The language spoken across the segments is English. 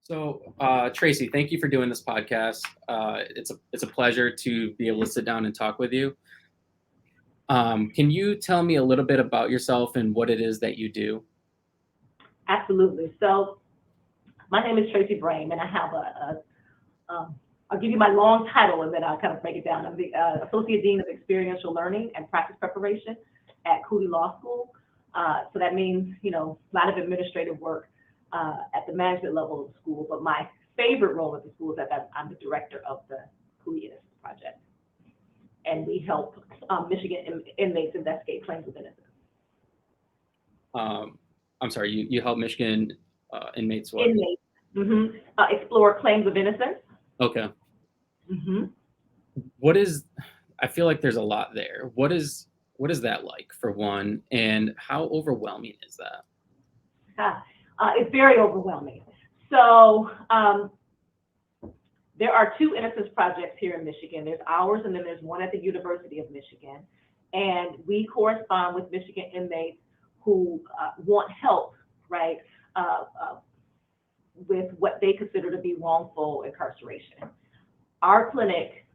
So, Tracey, thank you for doing this podcast. It's a pleasure to be able to sit down and talk with you. Can you tell me a little bit about yourself and what it is that you do? Absolutely. So my name is Tracey Brame, and I have I'll give you my long title, and then I'll kind of break it down. I'm the Associate Dean of Experiential Learning and Practice Preparation at Cooley Law School. So that means, a lot of administrative work at the management level of the school, but my favorite role at the school is that I'm the director of the Cooley Innocence Project. And we help Michigan inmates investigate claims of innocence. I'm sorry, you help Michigan inmates what? Inmates explore claims of innocence. Okay. Mm-hmm. I feel like there's a lot there. What is that like, for one, and how overwhelming is that? It's very overwhelming. So there are two Innocence Projects here in Michigan. There's ours, and then there's one at the University of Michigan. And we correspond with Michigan inmates who want help, right, with what they consider to be wrongful incarceration. Our clinic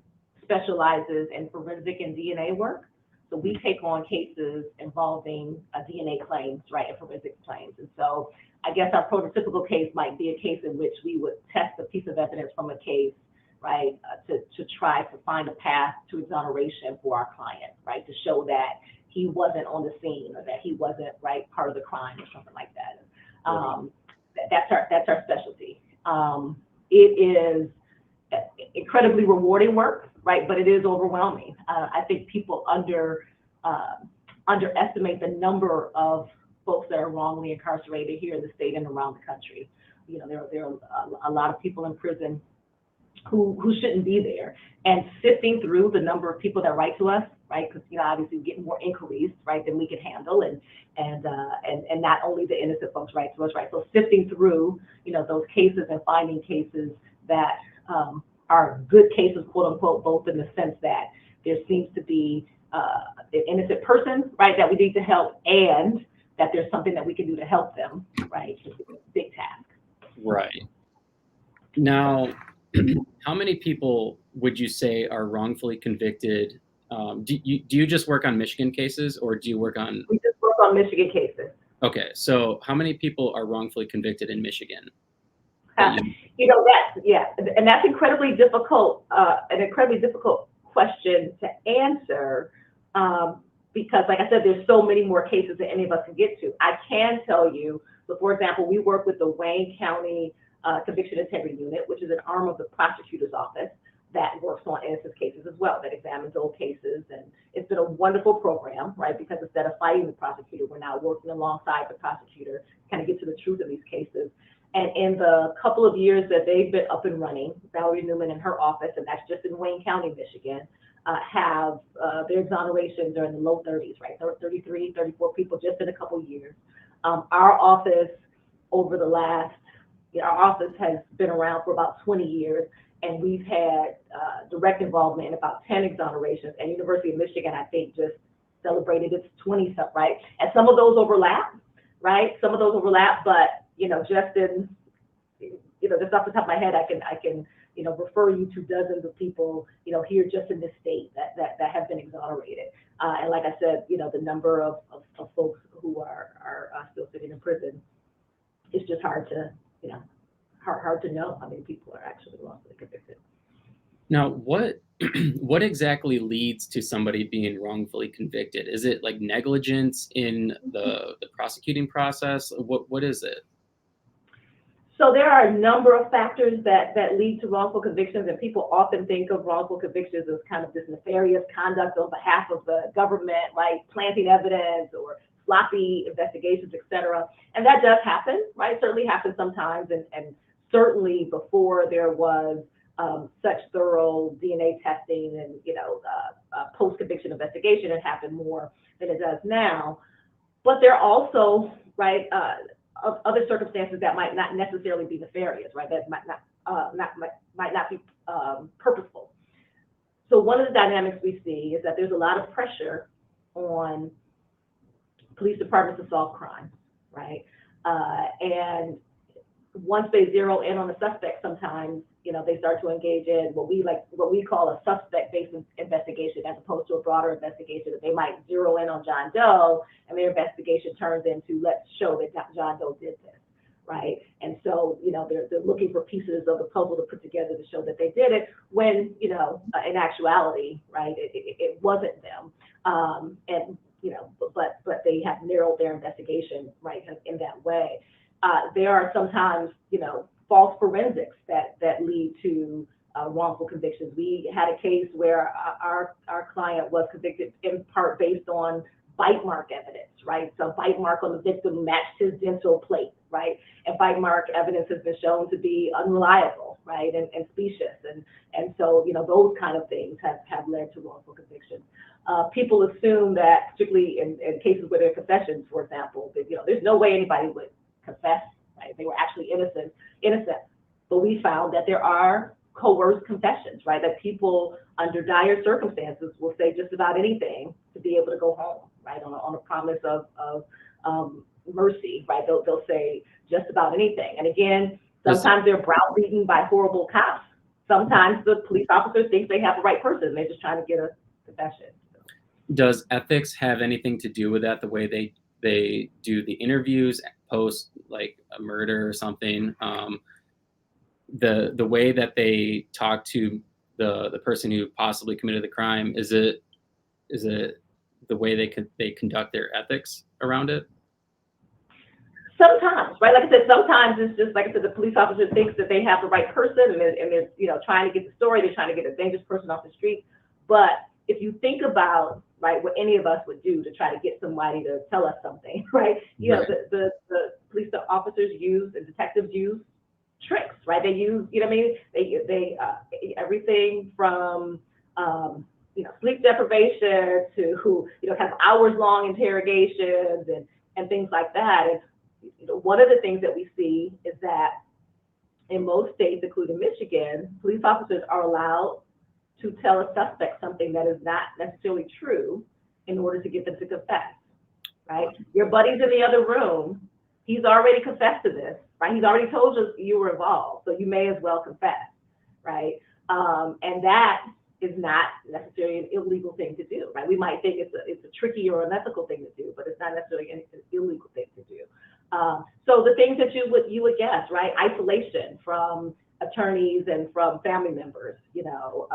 specializes in forensic and DNA work. So we take on cases involving DNA claims, right, and forensic claims. And so I guess our prototypical case might be a case in which we would test a piece of evidence from a case, right, to try to find a path to exoneration for our client, right, to show that he wasn't on the scene or that he wasn't, right, part of the crime or something like that. That's our specialty. It is incredibly rewarding work, right? But it is overwhelming. I think people underestimate the number of folks that are wrongly incarcerated here in the state and around the country. There are a lot of people in prison who shouldn't be there, and sifting through the number of people that write to us, right? Because obviously we get more inquiries, right, than we can handle, and not only the innocent folks write to us, right? So sifting through, those cases and finding cases that are good cases, quote unquote, both in the sense that there seems to be an innocent person, right, that we need to help, and that there's something that we can do to help them, right? It's a big task. Right. Now, how many people would you say are wrongfully convicted? Do you just work on Michigan cases, or do you work on? We just work on Michigan cases. Okay, so how many people are wrongfully convicted in Michigan? That's and that's incredibly difficult, an incredibly difficult question to answer, because, like I said, there's so many more cases than any of us can get to. I can tell you, so for example, we work with the Wayne County Conviction Integrity Unit, which is an arm of the prosecutor's office that works on innocence cases as well, that examines old cases. And it's been a wonderful program, right? Because instead of fighting the prosecutor, we're now working alongside the prosecutor to kind of get to the truth of these cases. And in the couple of years that they've been up and running, Valerie Newman and her office, and that's just in Wayne County, Michigan, have their exonerations are in the low 30s, right? 33, 34 people just in a couple of years. Our office our office has been around for about 20 years, and we've had direct involvement in about 10 exonerations. And University of Michigan, I think, just celebrated its 20th, right? And some of those overlap, right? Some of those overlap, but just just off the top of my head, I can refer you to dozens of people, here just in this state that have been exonerated. And like I said, the number of folks who are still sitting in prison, it's just hard to know how many people are actually wrongfully convicted. Now, what exactly leads to somebody being wrongfully convicted? Is it like negligence in the prosecuting process? What is it? So there are a number of factors that lead to wrongful convictions, and people often think of wrongful convictions as kind of this nefarious conduct on behalf of the government, right? Planting evidence or sloppy investigations, et cetera. And that does happen, right? Certainly happens sometimes, and certainly before there was such thorough DNA testing and post-conviction investigation, it happened more than it does now. But there are also, right, other circumstances that might not necessarily be nefarious, right? That might not be purposeful. So one of the dynamics we see is that there's a lot of pressure on police departments to solve crime, right? And once they zero in on the suspect, sometimes, you know, they start to engage in what we call a suspect-based investigation, as opposed to a broader investigation. That they might zero in on John Doe, and their investigation turns into, let's show that John Doe did this, right? And so, you know, they're looking for pieces of the puzzle to put together to show that they did it, when, you know, in actuality, right, it wasn't them. And, you know, but they have narrowed their investigation, right, in that way. There are sometimes, you know, false forensics that lead to wrongful convictions. We had a case where our client was convicted in part based on bite mark evidence, right? So bite mark on the victim matched his dental plate, right? And bite mark evidence has been shown to be unreliable, right, and specious. And so, you know, those kind of things have led to wrongful convictions. People assume that, particularly in cases where there are confessions, for example, that, you know, there's no way anybody would confess, right? They were actually innocent. But we found that there are coerced confessions, right? That people under dire circumstances will say just about anything to be able to go home, right? On a promise of mercy, right? They'll say just about anything. And again, sometimes they're browbeaten by horrible cops. Sometimes the police officers think they have the right person. They're just trying to get a confession. Does ethics have anything to do with that? The way they do the interviews post like a murder or something, the way that they talk to the person who possibly committed the crime, is it the way they conduct their ethics around it? Sometimes, right? Like I said, sometimes it's just, like I said, the police officer thinks that they have the right person, and they're you know, trying to get the story. They're trying to get a dangerous person off the street. But if you think about, right, what any of us would do to try to get somebody to tell us something, right? You know, the police officers use, and detectives use tricks, right? They use, you know what I mean? They everything from, you know, sleep deprivation to, you know, kind of hours-long interrogations and things like that. And, you know, one of the things that we see is that in most states, including Michigan, police officers are allowed to tell a suspect something that is not necessarily true in order to get them to confess, right? Your buddy's in the other room. He's already confessed to this, right? He's already told you were involved, so you may as well confess, right? And that is not necessarily an illegal thing to do, right? We might think it's a tricky or unethical thing to do, but it's not necessarily an illegal thing to do. So the things that you would guess, right? Isolation from attorneys and from family members, you know,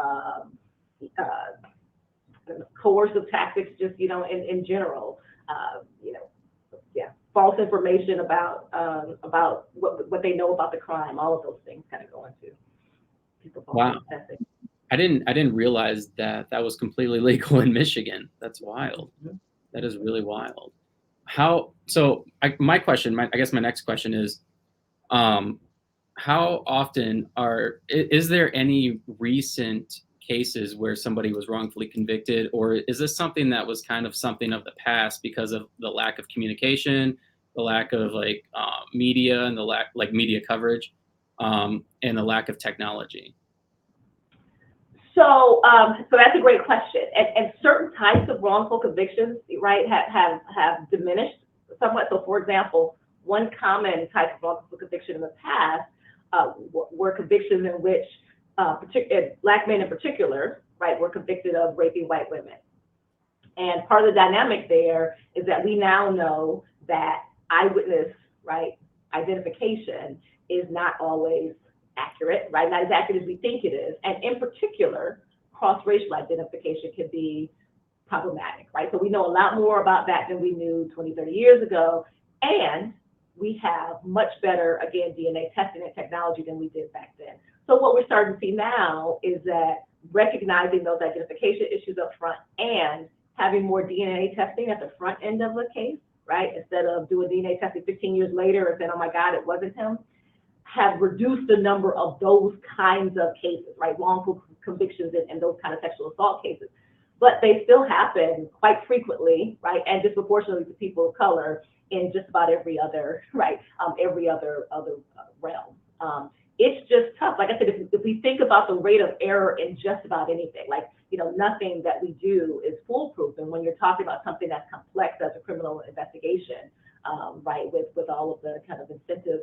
coercive tactics, just, you know, in general, you know, yeah, false information about what they know about the crime. All of those things kind of go into people. Wow. I didn't realize that was completely legal in Michigan. That's wild. That is really wild. My next question is, how often is there any recent cases where somebody was wrongfully convicted, or is this something that was kind of something of the past because of the lack of communication, the lack of media, and the media coverage, and the lack of technology? So that's a great question. And certain types of wrongful convictions, right, have diminished somewhat. So, for example, one common type of wrongful conviction in the past were convictions in which Black men in particular, right, were convicted of raping white women. And part of the dynamic there is that we now know that eyewitness, right, identification is not always accurate, right? Not as accurate as we think it is. And in particular, cross-racial identification can be problematic, right? So we know a lot more about that than we knew 20, 30 years ago. And we have much better, again, DNA testing and technology than we did back then. So what we're starting to see now is that recognizing those identification issues up front and having more DNA testing at the front end of the case, right? Instead of doing DNA testing 15 years later and saying, oh my God, it wasn't him, have reduced the number of those kinds of cases, right? Wrongful convictions and those kind of sexual assault cases. But they still happen quite frequently, right? And disproportionately to people of color in just about every other, right? Every other realm. It's just tough. Like I said, if we think about the rate of error in just about anything, like, you know, nothing that we do is foolproof. And when you're talking about something that's complex as a criminal investigation, right, with all of the kind of incentive,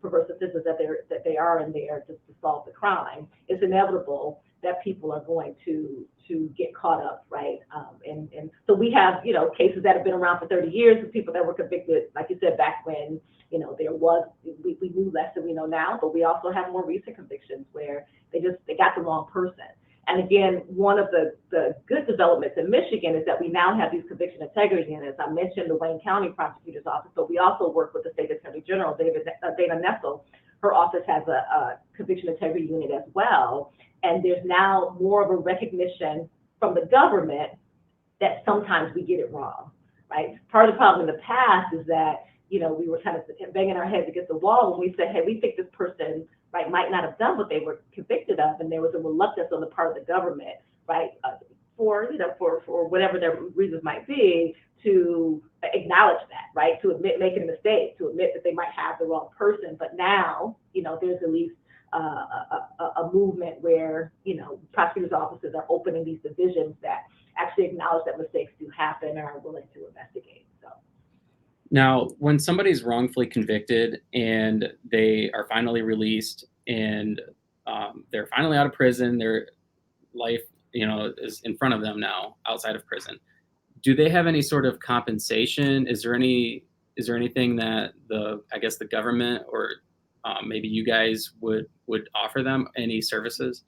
perverse incentives that they are in there just to solve the crime, it's inevitable that people are going to get caught up, right? And so we have, cases that have been around for 30 years of people that were convicted, like you said, back when, we knew less than we know now, but we also have more recent convictions where they got the wrong person. And again, one of the good developments in Michigan is that we now have these conviction integrity units. I mentioned the Wayne County Prosecutor's Office, but we also work with the State Attorney General, Dana Nessel. Her office has a conviction integrity unit as well. And there's now more of a recognition from the government that sometimes we get it wrong, right? Part of the problem in the past is that, we were kind of banging our heads against the wall when we said, hey, we think this person, right, might not have done what they were convicted of, and there was a reluctance on the part of the government, right, for whatever their reasons might be, to acknowledge that, right, to admit making a mistake, to admit that they might have the wrong person. But now, there's at least a movement where, prosecutors' offices are opening these divisions that actually acknowledge that mistakes do happen and are willing to investigate. So. Now, when somebody's wrongfully convicted and they are finally released and they're finally out of prison, their life, is in front of them now outside of prison, do they have any sort of compensation? Is there anything that the government or maybe you guys would offer them, any services?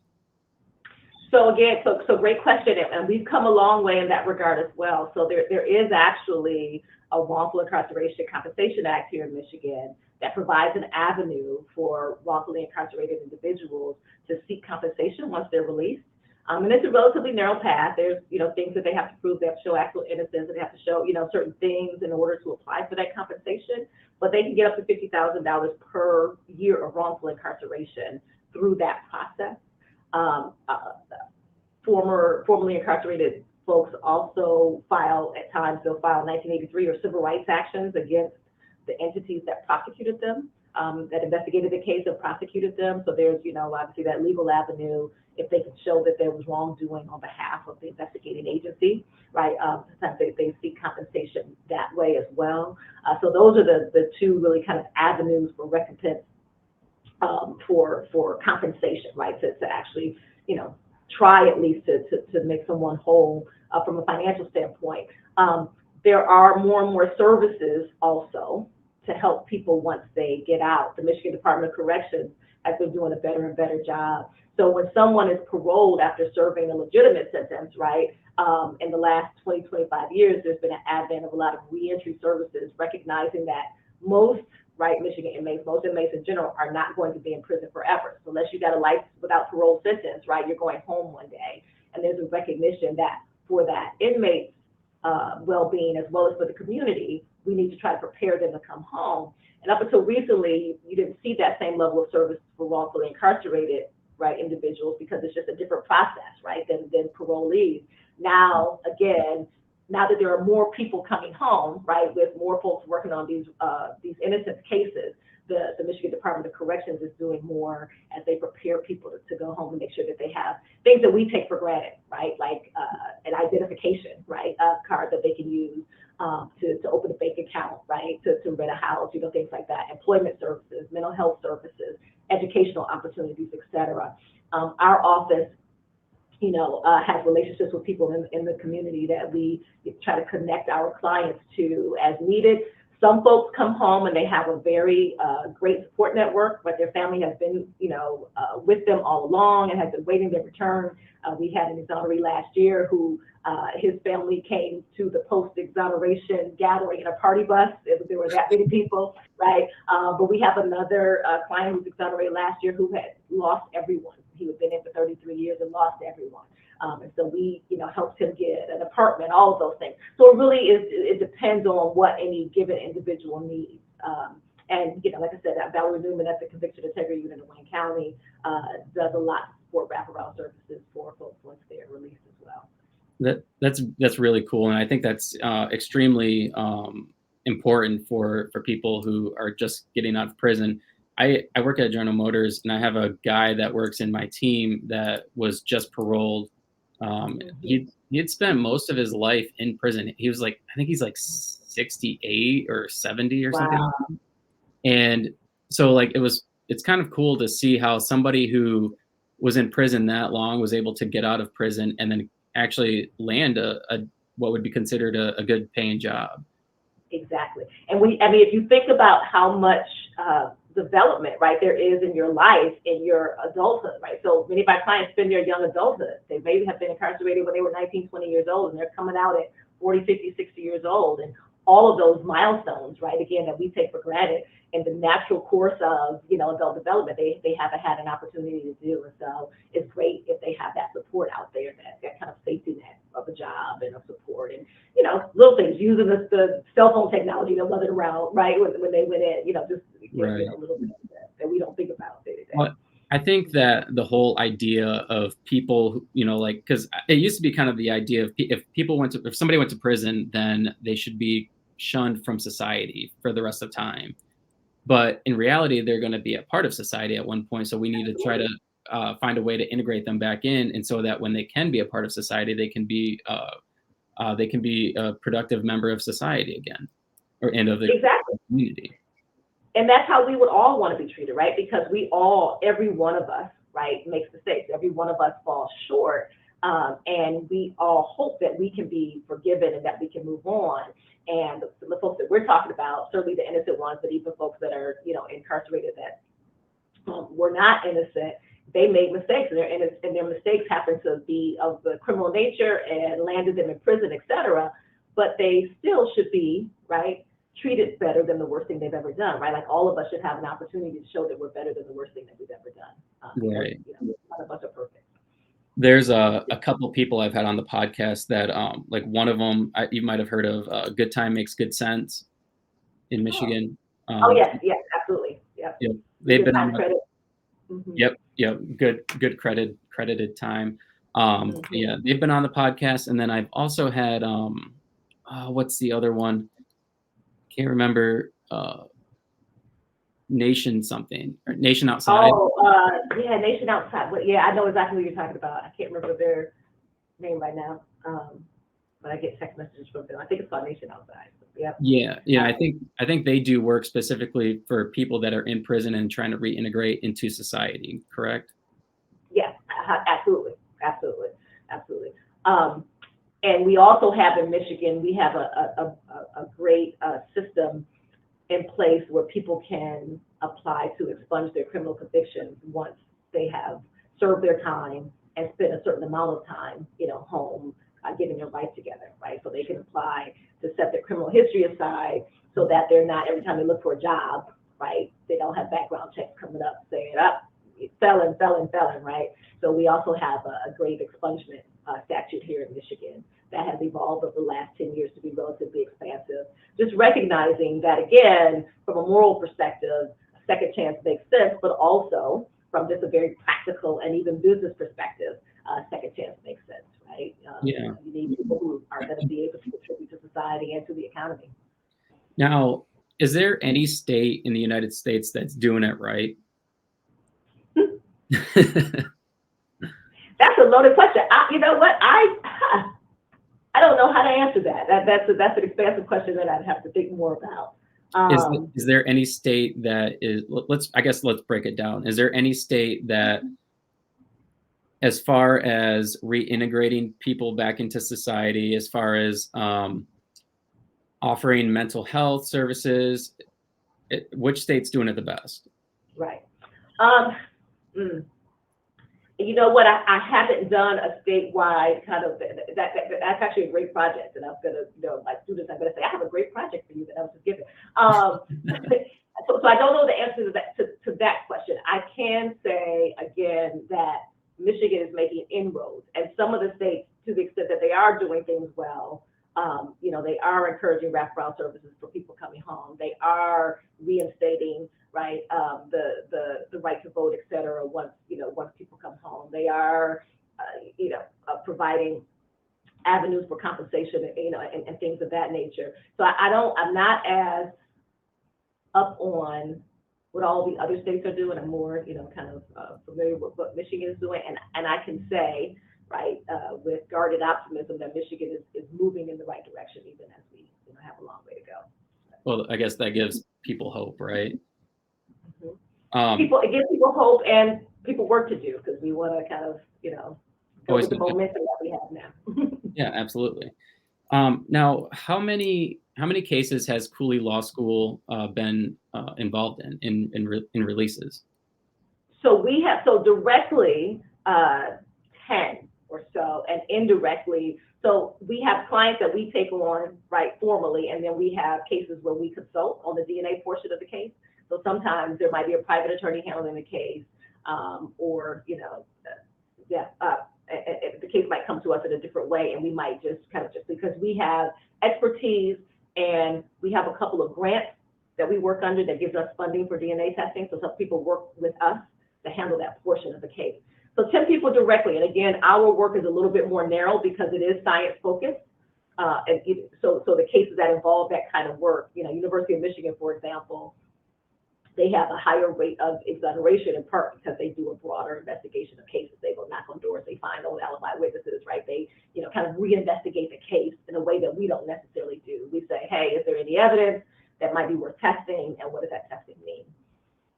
So again, so great question, and we've come a long way in that regard as well. So there is actually a Wrongful Incarceration Compensation Act here in Michigan that provides an avenue for wrongfully incarcerated individuals to seek compensation once they're released. And it's a relatively narrow path. There's, things that they have to prove. They have to show actual innocence, and they have to show, certain things in order to apply for that compensation. But they can get up to $50,000 per year of wrongful incarceration through that process. Formerly incarcerated folks also they'll file 1983 or civil rights actions against the entities that prosecuted them, that investigated the case and prosecuted them. So there's, obviously that legal avenue if they can show that there was wrongdoing on behalf of the investigating agency, right? Sometimes they seek compensation that way as well. So those are the two really kind of avenues for recompense, for compensation, right? To actually, try at least to make someone whole from a financial standpoint. There are more and more services also to help people once they get out. The Michigan Department of Corrections has been doing a better and better job. So when someone is paroled after serving a legitimate sentence, right, in the last 20, 25 years, there's been an advent of a lot of reentry services, recognizing that most Michigan inmates, most inmates in general, are not going to be in prison forever. So unless you got a life without parole sentence, right, you're going home one day. And there's a recognition that for that inmate's well-being as well as for the community, we need to try to prepare them to come home. And up until recently, you didn't see that same level of service for wrongfully incarcerated, right, individuals, because it's just a different process, right, than parolees. Now, again, now that there are more people coming home, right, with more folks working on these innocence cases, the Michigan Department of Corrections is doing more as they prepare people to go home and make sure that they have things that we take for granted, right, like an identification, right, card that they can use to open a bank account, right, to rent a house, things like that, employment services, mental health services, educational opportunities, et cetera. Our office, has relationships with people in the community that we try to connect our clients to as needed. Some folks come home and they have a very great support network, but their family has been, with them all along and has been waiting their return. We had an exoneree last year who his family came to the post-exoneration gathering in a party bus. There were that many people, right? But we have another client who's exonerated last year who had lost everyone. He had been in for 33 years and lost everyone. And so we, helped him get an apartment, all of those things. So it really it depends on what any given individual needs. And, like I said, Valerie Newman at the Conviction Integrity Unit in Wayne County does a lot to support wraparound services for folks once they're released as well. That's really cool. And I think that's extremely important for people who are just getting out of prison. I work at General Motors, and I have a guy that works in my team that was just paroled. He had spent most of his life in prison. He was I think he's 68 or 70 or something. Wow. And so like it's kind of cool to see how somebody who was in prison that long was able to get out of prison and then actually land a what would be considered a good paying job. Exactly. And I mean, if you think about how much development, right, there is in your life, in your adulthood, right? So many of my clients spend their young adulthood. They maybe have been incarcerated when they were 19, 20 years old, and they're coming out at 40, 50, 60 years old. And all of those milestones, right, again, that we take for granted in the natural course of, adult development, they haven't had an opportunity to do. And so it's great if they have that support out there, that kind of safety net of a job and of support. And, little things, using the cell phone technology that wasn't around, right, when they went in, just Right. a little bit that we don't think about day to day. Well, I think that the whole idea of people, like, because it used to be kind of the idea of if somebody went to prison, then they should be shunned from society for the rest of time. But in reality, they're going to be a part of society at one point. So we need to try to find a way to integrate them back in, and so that when they can be a part of society, they can be a productive member of society again, and of the Exactly. community. And that's how we would all want to be treated, right? Because every one of us, right, makes mistakes. Every one of us falls short. And we all hope that we can be forgiven and that we can move on. And the folks that we're talking about, certainly the innocent ones, but even folks that are, incarcerated that were not innocent, they made mistakes, and their mistakes happen to be of the criminal nature and landed them in prison, et cetera. But they still should be, right, treated better than the worst thing they've ever done, right? Like all of us should have an opportunity to show that we're better than the worst thing that we've ever done. Right. Because, none of us are perfect. There's a couple people I've had on the podcast that, like one of them, you might have heard of, Good Time Makes Good Sense in Michigan. Yes, absolutely. Yep. Yep. They've been on credit. Yep. Good credited time. Yeah, they've been on the podcast. And then I've also had, what's the other one? Can't remember, Nation something, or Nation Outside. Nation Outside. Well, yeah, I know exactly what you're talking about. I can't remember their name right now, but I get text messages from them. I think it's called Nation Outside. Yeah. I think they do work specifically for people that are in prison and trying to reintegrate into society. Correct? Yes, absolutely. And we also have in Michigan, we have a great system in place where people can apply to expunge their criminal convictions once they have served their time and spent a certain amount of time, home, getting their life together, right? So they can apply to set their criminal history aside so that they're not, every time they look for a job, right, they don't have background checks coming up saying, felon, right? So we also have a great expungement statute here in Michigan that has evolved over the last 10 years to be relatively expansive. Just recognizing that, again, from a moral perspective, a second chance makes sense, but also from just a very practical and even business perspective, second chance makes sense, right? You need people who are going to be able to contribute to society and to the economy. Now, is there any state in the United States that's doing it right? That's a loaded question. You know what? I don't know how to answer that. That's an expansive question that I'd have to think more about. Is there any state that is? Let's break it down. Is there any state that, as far as reintegrating people back into society, as far as offering mental health services, which state's doing it the best? Right. You know what? I haven't done a statewide kind of that's actually a great project, and I'm gonna, my students, I'm gonna say I have a great project for you that I was just given. So I don't know the answer to that question. I can say again that Michigan is making inroads, and some of the states, to the extent that they are doing things well, they are encouraging wraparound services for people coming home. They are reinstating, right, the right to vote, et cetera, once people come home. They are, providing avenues for compensation, and things of that nature. So I'm not as up on what all the other states are doing. I'm more, kind of familiar with what Michigan is doing. And I can say, right, with guarded optimism that Michigan is moving in the right direction, even as we have a long way to go. Well, I guess that gives people hope, right? It gives people hope and people work to do, because we want to kind of, go with the momentum that we have now. Yeah, absolutely. Now, how many cases has Cooley Law School been involved in releases? So we have, directly 10 or so, and indirectly, so we have clients that we take on, right, formally, and then we have cases where we consult on the DNA portion of the case. So sometimes there might be a private attorney handling the case, or, the case might come to us in a different way, and we might just because we have expertise and we have a couple of grants that we work under that gives us funding for DNA testing. So some people work with us to handle that portion of the case. So 10 people directly, and again, our work is a little bit more narrow because it is science focused. So the cases that involve that kind of work, University of Michigan, for example, they have a higher rate of exoneration in part because they do a broader investigation of cases. They go knock on doors, they find old alibi witnesses, right? They, kind of reinvestigate the case in a way that we don't necessarily do. We say, hey, is there any evidence that might be worth testing, and what does that testing mean?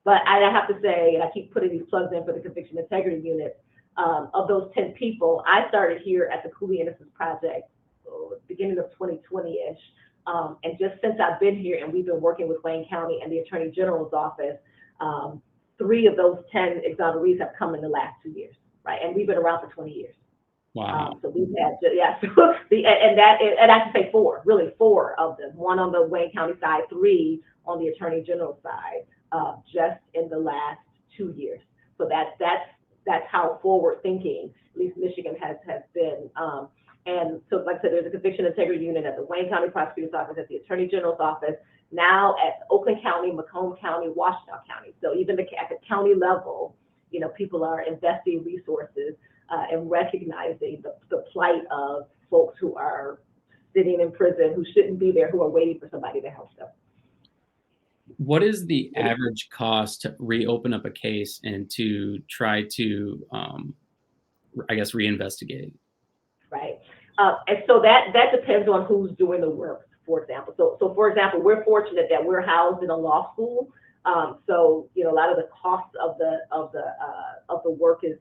But I have to say, and I keep putting these plugs in for the Conviction Integrity Unit, of those 10 people, I started here at the Cooley Innocence Project, beginning of 2020-ish. And just since I've been here and we've been working with Wayne County and the Attorney General's office, 3 of those 10 exonerees have come in the last 2 years, right? And we've been around for 20 years. Wow. So we've had, and I should say 4, really 4 of them, 1 on the Wayne County side, 3 on the Attorney General side, just in the last 2 years. So that's how forward thinking, at least Michigan has been. And so, like I said, there's a Conviction Integrity Unit at the Wayne County Prosecutor's Office, at the Attorney General's Office, now at Oakland County, Macomb County, Washita County. So even at the county level, people are investing resources and recognizing the plight of folks who are sitting in prison, who shouldn't be there, who are waiting for somebody to help them. What is the average cost to reopen up a case and to try to, reinvestigate? Right. And so that depends on who's doing the work, for example. So for example, we're fortunate that we're housed in a law school. So a lot of the costs of the work is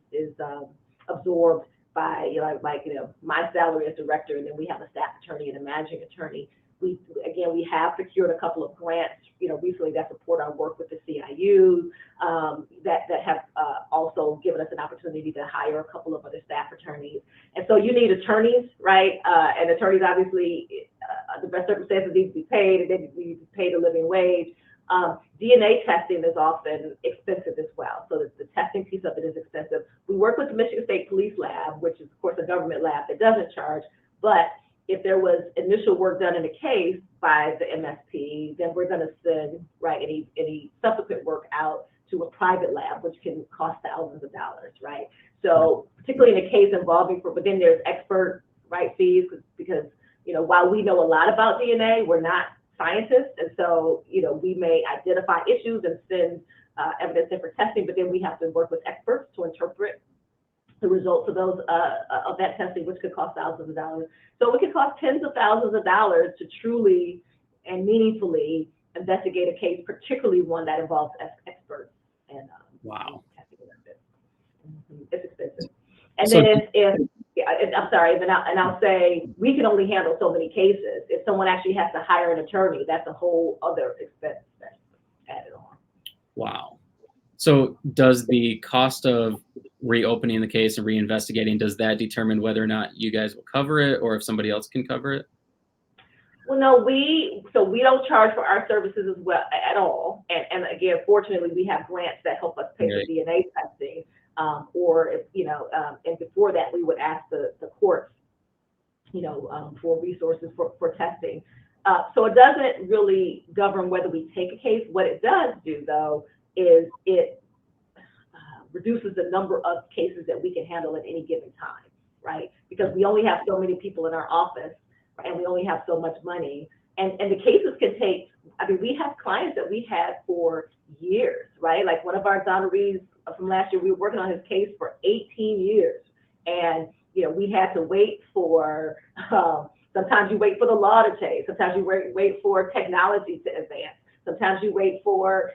absorbed by my salary as director, and then we have a staff attorney and a managing attorney. We have secured a couple of grants, recently that support our work with the CIUs, that have also given us an opportunity to hire a couple of other staff attorneys. And so you need attorneys, right? And attorneys, obviously, the best circumstances need to be paid, and they need to be paid a living wage. DNA testing is often expensive as well. So the testing piece of it is expensive. We work with the Michigan State Police Lab, which is, of course, a government lab that doesn't charge, but if there was initial work done in a case by the MSP, then we're going to send any subsequent work out to a private lab, which can cost thousands of dollars, right? So particularly in a case involving, but then there's expert fees, because while we know a lot about DNA, we're not scientists, and so we may identify issues and send evidence in for testing, but then we have to work with experts to interpret the results of those of that testing, which could cost thousands of dollars. So it could cost tens of thousands of dollars to truly and meaningfully investigate a case, particularly one that involves experts. And wow, it's expensive. And so, then I'm sorry, and I'll say we can only handle so many cases. If someone actually has to hire an attorney, that's a whole other expense that's added on. Wow. So does the cost of reopening the case and reinvestigating, does that determine whether or not you guys will cover it, or if somebody else can cover it? Well, no, we don't charge for our services as well at all. And again, fortunately, we have grants that help us pay for DNA testing. Or if, and before that, we would ask the courts, for resources for testing. So it doesn't really govern whether we take a case. What it does do, though, is it reduces the number of cases that we can handle at any given time, right? Because we only have so many people in our office, right? And we only have so much money. And the cases can take, we have clients that we had for years, right? Like one of our exonerees from last year, we were working on his case for 18 years. And, we had to wait for Sometimes you wait for the law to change. Sometimes you wait for technology to advance. Sometimes you wait for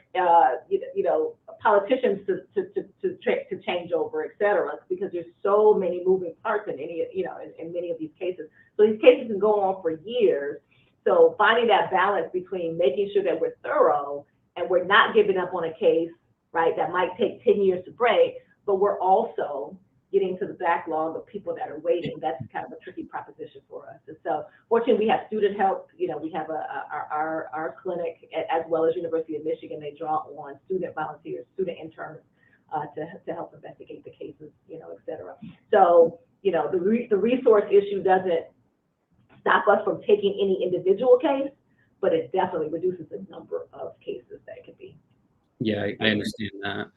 politicians to change over, et cetera, because there's so many moving parts in in many of these cases. So these cases can go on for years. So finding that balance between making sure that we're thorough and we're not giving up on a case, right, that might take 10 years to break, but we're also getting to the backlog of people that are waiting. That's kind of a tricky proposition for us. And so fortunately, we have student help. We have our clinic, as well as University of Michigan. They draw on student volunteers, student interns to help investigate the cases, et cetera. So, the resource issue doesn't stop us from taking any individual case, but it definitely reduces the number of cases that it could be. Yeah, I understand that.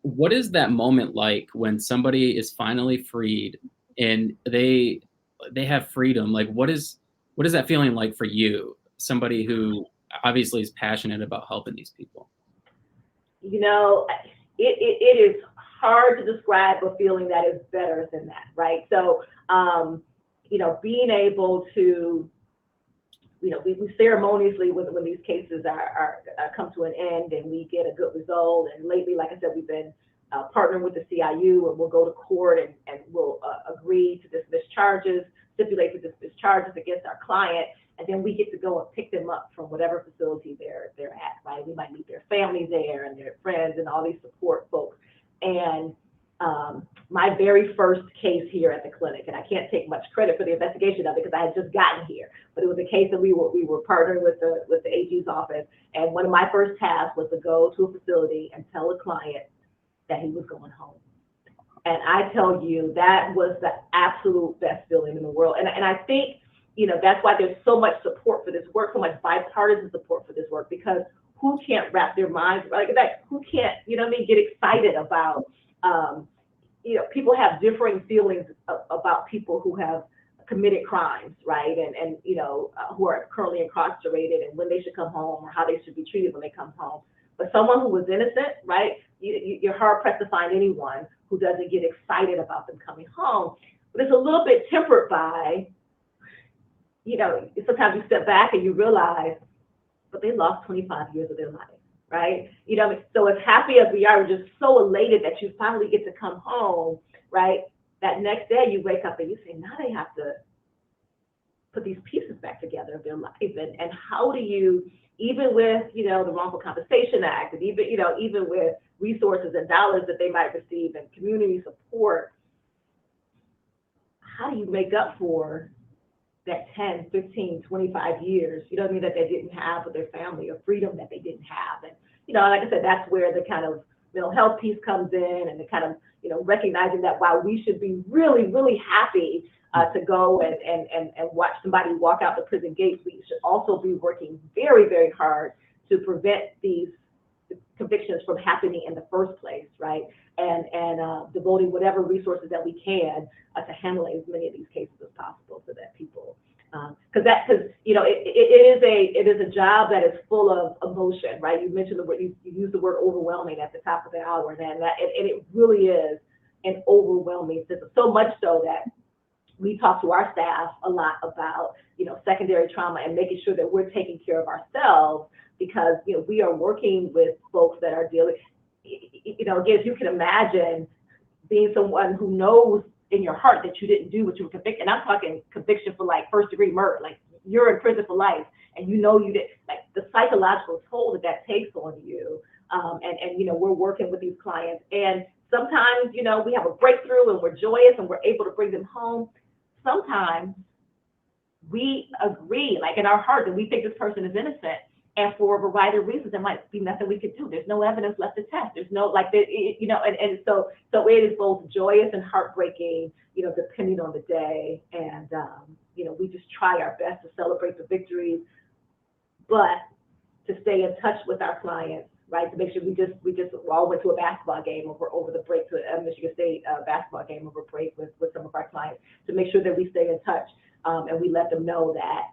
What is that moment like when somebody is finally freed and they have freedom? Like, what is that feeling like for you? Somebody who obviously is passionate about helping these people. It is hard to describe a feeling that is better than that, right? So, being able to, we ceremoniously, when these cases are come to an end and we get a good result. And lately, like I said, we've been partnering with the CIU, and we'll go to court and we'll agree to dismiss charges, stipulate to dismiss charges against our client, and then we get to go and pick them up from whatever facility they're at, right? We might meet their families there and their friends and all these support folks. And my very first case here at the clinic, and I can't take much credit for the investigation of it because I had just gotten here, but it was a case that we were partnering with the AG's office, and one of my first tasks was to go to a facility and tell a client that he was going home. And I tell you, that was the absolute best feeling in the world. And I think, that's why there's so much support for this work, so much bipartisan support for this work, because who can't wrap their minds like that? Who can't, get excited about, people have differing feelings about people who have committed crimes, right? And who are currently incarcerated, and when they should come home or how they should be treated when they come home. But someone who was innocent, right? You're hard pressed to find anyone who doesn't get excited about them coming home. But it's a little bit tempered by, sometimes you step back and you realize, but they lost 25 years of their life, right? So as happy as we are, we're just so elated that you finally get to come home, right? That next day you wake up and you say, now they have to put these pieces back together of their life. And how do you, even with, the Wrongful Compensation Act, and even with resources and dollars that they might receive and community support, how do you make up for that 10, 15, 25 years, that they didn't have with their family, or freedom that they didn't have? And, like I said, that's where the kind of mental health piece comes in, and the kind of, recognizing that while we should be really, really happy to go and watch somebody walk out the prison gates, we should also be working very, very hard to prevent these convictions from happening in the first place, right? And devoting whatever resources that we can to handling as many of these cases as possible, so that people, because it is a job that is full of emotion, right? You mentioned the word, you used the word overwhelming at the top of the hour, and it really is an overwhelming system. So much so that we talk to our staff a lot about, secondary trauma and making sure that we're taking care of ourselves, because, we are working with folks that are dealing, again, if you can imagine being someone who knows in your heart that you didn't do what you were convicted, and I'm talking conviction for like first-degree murder, like you're in prison for life, and you did, like the psychological toll that takes on you, and we're working with these clients, and sometimes, we have a breakthrough and we're joyous and we're able to bring them home. Sometimes we agree, like in our heart, that we think this person is innocent, and for a variety of reasons, there might be nothing we could do. There's no evidence left to test. There's no, and so it is both joyous and heartbreaking, depending on the day. And, we just try our best to celebrate the victories, but to stay in touch with our clients, right? To make sure we all went to a basketball game over the break, to a Michigan State basketball game over break with some of our clients, to make sure that we stay in touch, and we let them know that,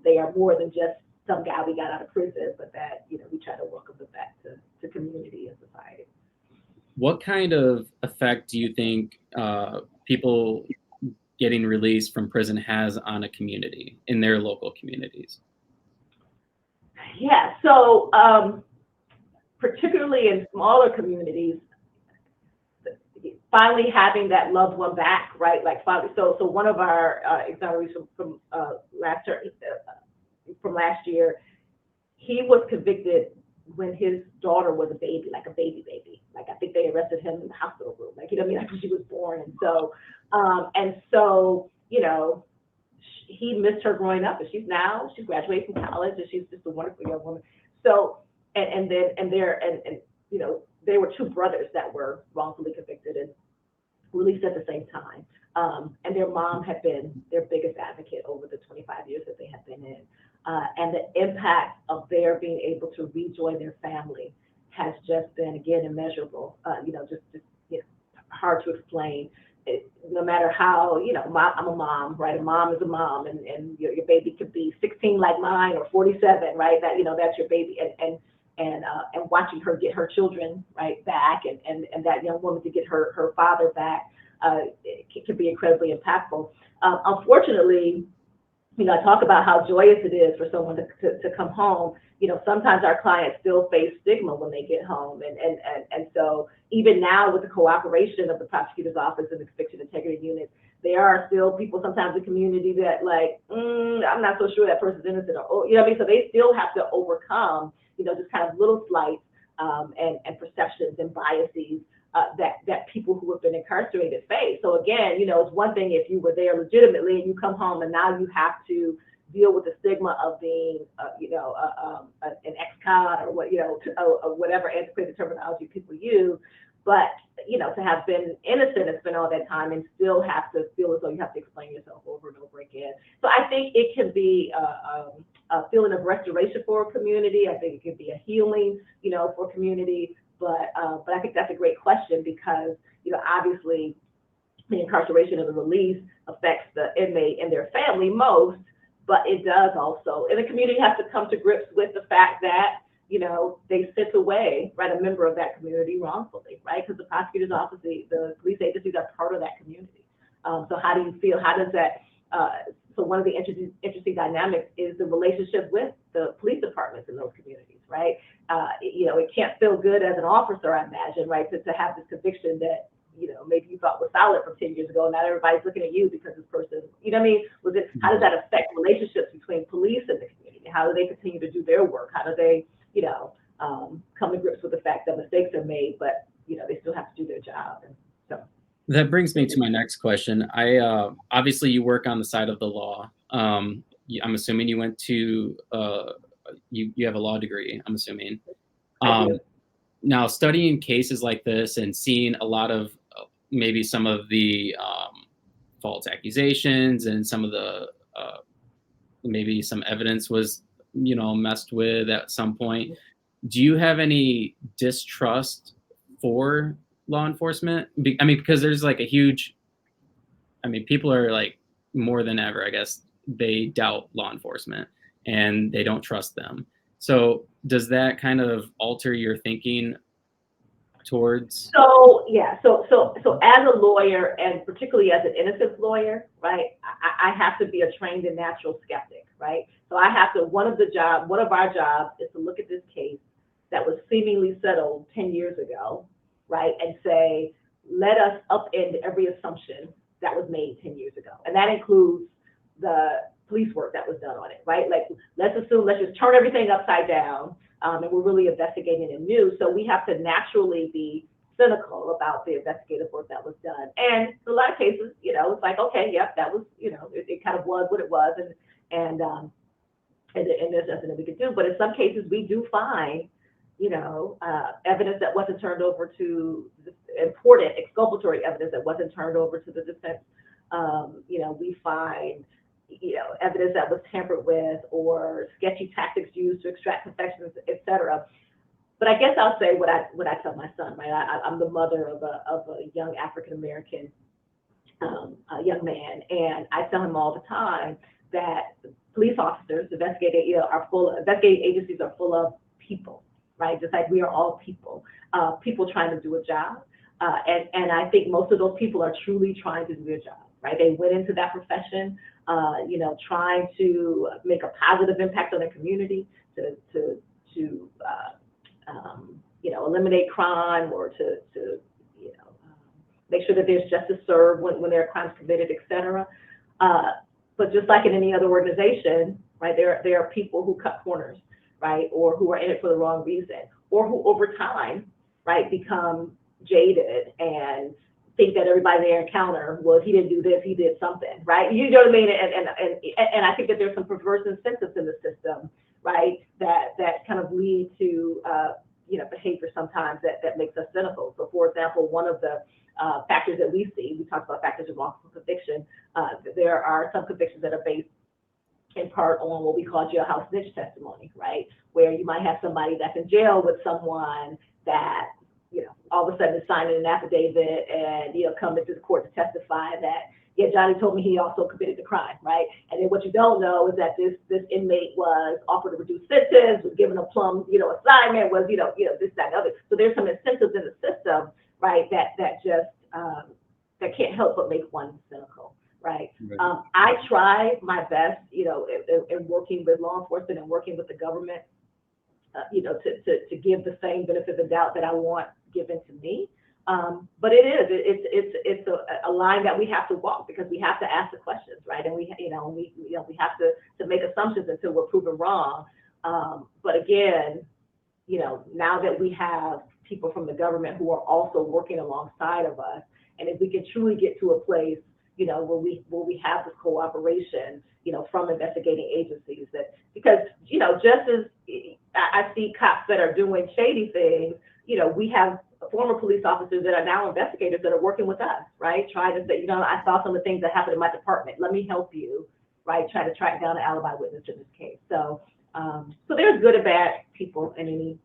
they are more than just some guy we got out of prison, but that, we try to welcome them back to community and society. What kind of effect do you think people getting released from prison has on a community in their local communities? Yeah, so particularly in smaller communities, finally having that loved one back, right? Like finally, so one of our exonerations from last year, he was convicted when his daughter was a baby, like a baby. Like I think they arrested him in the hospital room, like you know what I mean, like when she was born. And so you know, he missed her growing up, and she's graduating from college, and she's just a wonderful young woman. So and you know, there were two brothers that were wrongfully convicted and released at the same time. And their mom had been their biggest advocate over the 25 years that they had been in. And the impact of their being able to rejoin their family has just been, again, immeasurable. You know, just you know, hard to explain. No matter how, you know, I'm a mom, right? A mom is a mom, and your baby could be 16 like mine or 47, right? That, you know, that's your baby, and watching her get her children right back, and that young woman to get her father back, it can be incredibly impactful. Unfortunately, you know, I talk about how joyous it is for someone to come home. You know, sometimes our clients still face stigma when they get home. And so even now with the cooperation of the prosecutor's office and the conviction integrity unit, there are still people sometimes in the community that like, I'm not so sure that person's innocent, or, you know what I mean? So they still have to overcome, you know, just kind of little slights and perceptions and biases that people who have been incarcerated face. So again, you know, it's one thing if you were there legitimately and you come home and now you have to deal with the stigma of being, you know, an ex-con or what, you know, or whatever antiquated terminology people use. But, you know, to have been innocent and spend all that time and still have to feel as though you have to explain yourself over and over again. So I think it can be a feeling of restoration for a community. I think it can be a healing, you know, for a community. But I think that's a great question because, you know, obviously the incarceration and the release affects the inmate and their family most, but it does also, and the community has to come to grips with the fact that, you know, they sent away, right, a member of that community wrongfully, right? Because the prosecutor's office, the police agencies are part of that community. So how do you feel? How does that? So one of the interesting dynamics is the relationship with the police departments in those communities, right? You know, it can't feel good as an officer, I imagine, right, to have this conviction that, you know, maybe you thought was solid from 10 years ago. Not everybody's looking at you because this person, you know what I mean? How does that affect relationships between police and the community? How do they continue to do their work? How do they, you know, come to grips with the fact that mistakes are made, but, you know, they still have to do their job? And so that brings me to my next question. Obviously you work on the side of the law. I'm assuming you went to you have a law degree, I'm assuming. Now studying cases like this and seeing a lot of maybe some of the false accusations and some of the maybe some evidence was, you know, messed with at some point. Do you have any distrust for law enforcement? I mean, because there's like a huge, I mean, people are like more than ever, I guess, they doubt law enforcement and they don't trust them. So does that kind of alter your thinking towards? So yeah, so as a lawyer, and particularly as an innocence lawyer, right, I have to be a trained and natural skeptic, right? So I have to, one of our jobs is to look at this case that was seemingly settled 10 years ago, right, and say, let us upend every assumption that was made 10 years ago. And that includes the police work that was done on it, right? Like, let's just turn everything upside down, and we're really investigating it new. So we have to naturally be cynical about the investigative work that was done. And in a lot of cases, you know, it's like, okay, yep, that was, you know, it kind of was what it was, and there's nothing that we could do. But in some cases, we do find, you know, evidence that wasn't turned over to important exculpatory evidence that wasn't turned over to the defense. You know, we find, you know, evidence that was tampered with or sketchy tactics used to extract confessions, et cetera. But I guess I'll say what I tell my son, right? I'm the mother of a young African-American young man, and I tell him all the time that police officers, investigating agencies are full of people, right? Just like we are all people, people trying to do a job. And I think most of those people are truly trying to do their job, right? They went into that profession, trying to make a positive impact on their community, to eliminate crime, or to make sure that there's justice served when there are crimes committed, et cetera. But just like in any other organization, right, there are people who cut corners, right, or who are in it for the wrong reason, or who over time, right, become jaded and think that everybody they encounter, well, if he didn't do this, he did something, right? You know what I mean? And I think that there's some perverse incentives in the system, right, that kind of lead to behavior sometimes that makes us cynical. So, for example, one of the factors that we see, we talked about factors of wrongful conviction. There are some convictions that are based in part on what we call jailhouse snitch testimony, right? Where you might have somebody that's in jail with someone that, all of a sudden is signing an affidavit and, come into the court to testify that, yeah, Johnny told me he also committed the crime, right? And then what you don't know is that this inmate was offered a reduced sentence, was given a plum, assignment, was, this, that, and other. So there's some incentives in the system, right, that just, that can't help but make one cynical. Right. I try my best, in working with law enforcement and working with the government, to give the same benefit of the doubt that I want given to me. But it's a line that we have to walk, because we have to ask the questions, right? And we have to make assumptions until we're proven wrong. But again, now that we have people from the government who are also working alongside of us, and if we can truly get to a place, where we have this cooperation, from investigating agencies, that, because, just as I see cops that are doing shady things, we have former police officers that are now investigators that are working with us, right? Trying to say, I saw some of the things that happened in my department. Let me help you, right? Try to track down an alibi witness in this case. So, so there's good and bad people in any,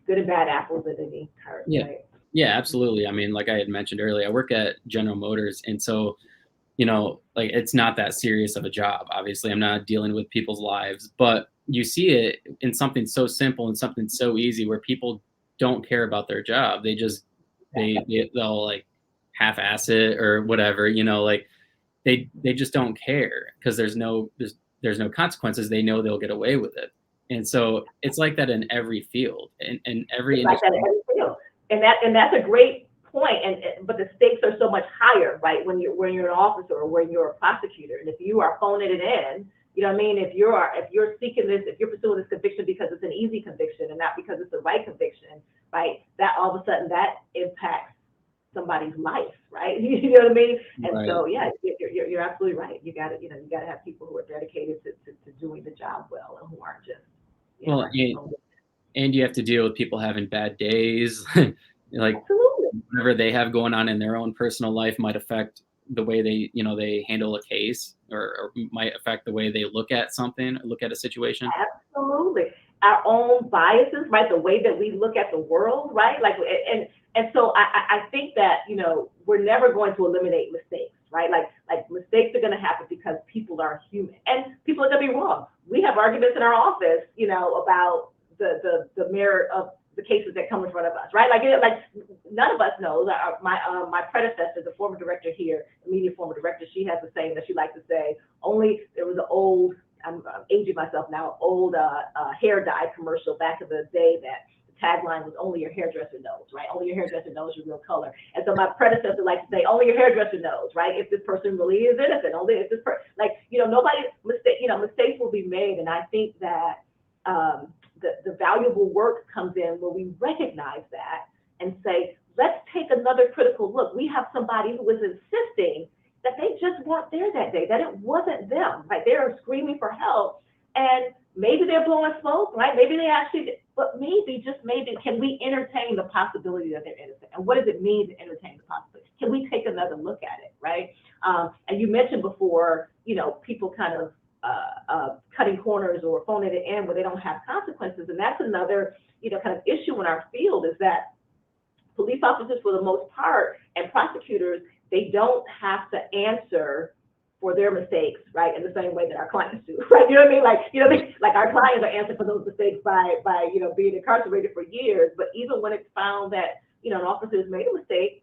good and bad apples in any cart, right? Yeah, absolutely. I mean, like I had mentioned earlier, I work at General Motors, and so, like, it's not that serious of a job. Obviously, I'm not dealing with people's lives, but you see it in something so simple and something so easy where people don't care about their job. They just, they'll like half-ass it or whatever, like they just don't care because there's no consequences. They know they'll get away with it. And so it's like that in every field, in every industry. Like that in every field. And that's a great point, but the stakes are so much higher, right? When you're an officer or when you're a prosecutor, and if you are phoning it in, if you're seeking this, if you're pursuing this conviction because it's an easy conviction and not because it's the right conviction, right? That all of a sudden that impacts somebody's life, right? You know what I mean? And right. So yeah, you're absolutely right. You got to have people who are dedicated to doing the job well, and who aren't just and you have to deal with people having bad days. Like, absolutely. Whatever they have going on in their own personal life might affect the way they handle a case, or might affect the way they look at something, look at a situation. Absolutely. Our own biases, right? The way that we look at the world, right? Like, and so I think that, we're never going to eliminate mistakes, right? Like mistakes are going to happen because people are human, and people are going to be wrong. We have arguments in our office, about the merit of the cases that come in front of us, right? Like none of us knows. My predecessor, the former director here, immediate former director, she has a saying that she likes to say, there was an old, I'm aging myself now, old hair dye commercial back in the day that the tagline was, only your hairdresser knows, right? Only your hairdresser knows your real color. And so my predecessor likes to say, only your hairdresser knows, right? If this person really is innocent, only if this person, mistakes will be made. And I think that the valuable work comes in when we recognize that and say, let's take another critical look. We have somebody who is insisting that they just weren't there that day, that it wasn't them, right? They are screaming for help, and maybe they're blowing smoke, right? Maybe they actually, but maybe, just maybe, can we entertain the possibility that they're innocent? And what does it mean to entertain the possibility? Can we take another look at it, right? And you mentioned before, people kind of cutting corners or phoning it in where they don't have consequences. And that's another, kind of issue in our field, is that police officers, for the most part, and prosecutors, they don't have to answer for their mistakes, right, in the same way that our clients do, right? You know what I mean? Like our clients are answering for those mistakes by being incarcerated for years. But even when it's found that, an officer has made a mistake,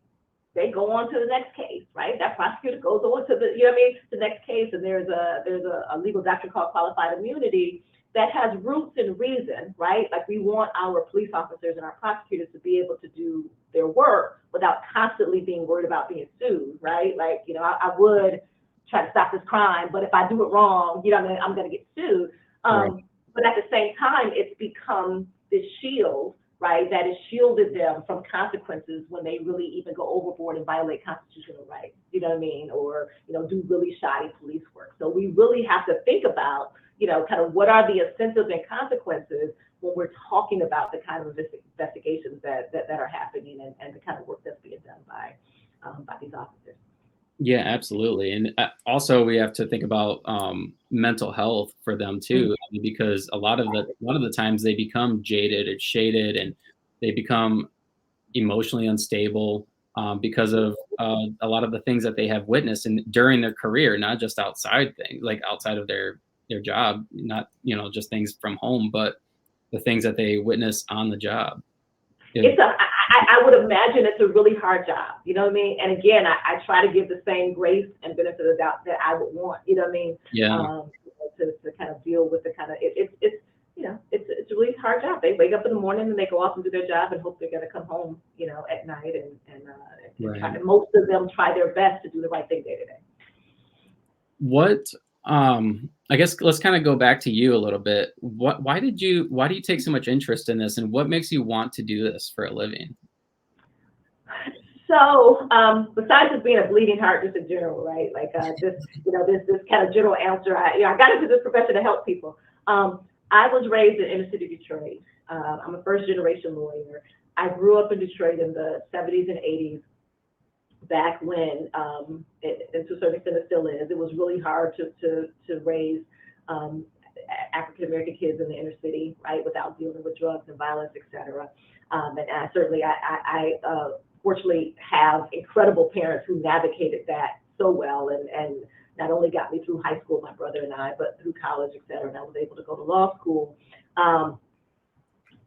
they go on to the next case, right? That prosecutor goes on to the, you know what I mean, the next case, and there's a legal doctrine called qualified immunity that has roots in reason, right? Like we want our police officers and our prosecutors to be able to do their work without constantly being worried about being sued, right? Like, you know, I would try to stop this crime, but if I do it wrong, you know what I mean, I'm going to get sued. Right. But at the same time, it's become this shield, right, that has shielded them from consequences when they really even go overboard and violate constitutional rights, you know what I mean, or, you know, do really shoddy police work. So we really have to think about, you know, kind of what are the incentives and consequences when we're talking about the kind of investigations that are happening and the kind of work that's being done by these officers. Yeah, absolutely. And also we have to think about mental health for them too, because a lot of the times they become jaded and shaded, and they become emotionally unstable because of a lot of the things that they have witnessed and during their career, not just outside things, like outside of their job, not, you know, just things from home, but the things that they witness on the job. I would imagine it's a really hard job, you know what I mean? And again, I try to give the same grace and benefit of the doubt that I would want, you know what I mean? Yeah. To kind of deal with the kind of, it's you know, it's a really hard job. They wake up in the morning and they go off and do their job and hope they're going to come home, you know, at night and Right. most of them try their best to do the right thing day to day. What, I guess let's kind of go back to you a little bit. Why do you take so much interest in this, and what makes you want to do this for a living? So, besides just being a bleeding heart, just in general, right? Like this kind of general answer. I got into this profession to help people. I was raised in inner city Detroit. I'm a first generation lawyer. I grew up in Detroit in the 70s and 80s. Back when, and to a certain extent it still is, it was really hard to raise African American kids in the inner city, right, without dealing with drugs and violence, et cetera. And I fortunately have incredible parents who navigated that so well and not only got me through high school, my brother and I, but through college, et cetera. And I was able to go to law school.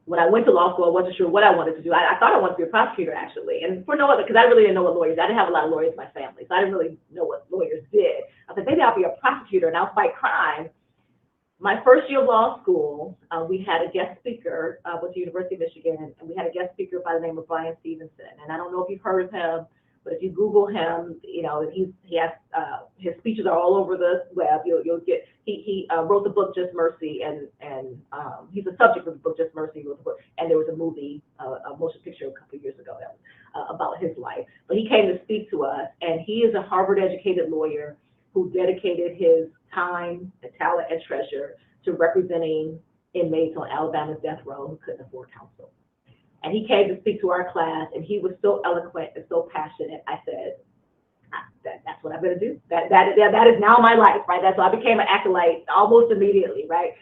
When I went to law school, I wasn't sure what I wanted to do. I thought I wanted to be a prosecutor, actually, and for no other, because I really didn't know what lawyers. I didn't have a lot of lawyers in my family, so I didn't really know what lawyers did. I said, maybe I'll be a prosecutor and I'll fight crime. My first year of law school, we had a guest speaker with the University of Michigan, and we had a guest speaker by the name of Brian Stevenson. And I don't know if you've heard of him, but if you Google him, you know, he has his speeches are all over the web. You'll get he wrote the book Just Mercy, and he's the subject of the book Just Mercy, and there was a movie, a motion picture a couple of years ago that was about his life. But he came to speak to us, and he is a Harvard-educated lawyer who dedicated his time, talent, and treasure to representing inmates on Alabama's death row who couldn't afford counsel. And he came to speak to our class, and he was so eloquent and so passionate. I said, that's what I'm going to do. That is now my life, right? So I became an acolyte almost immediately, right?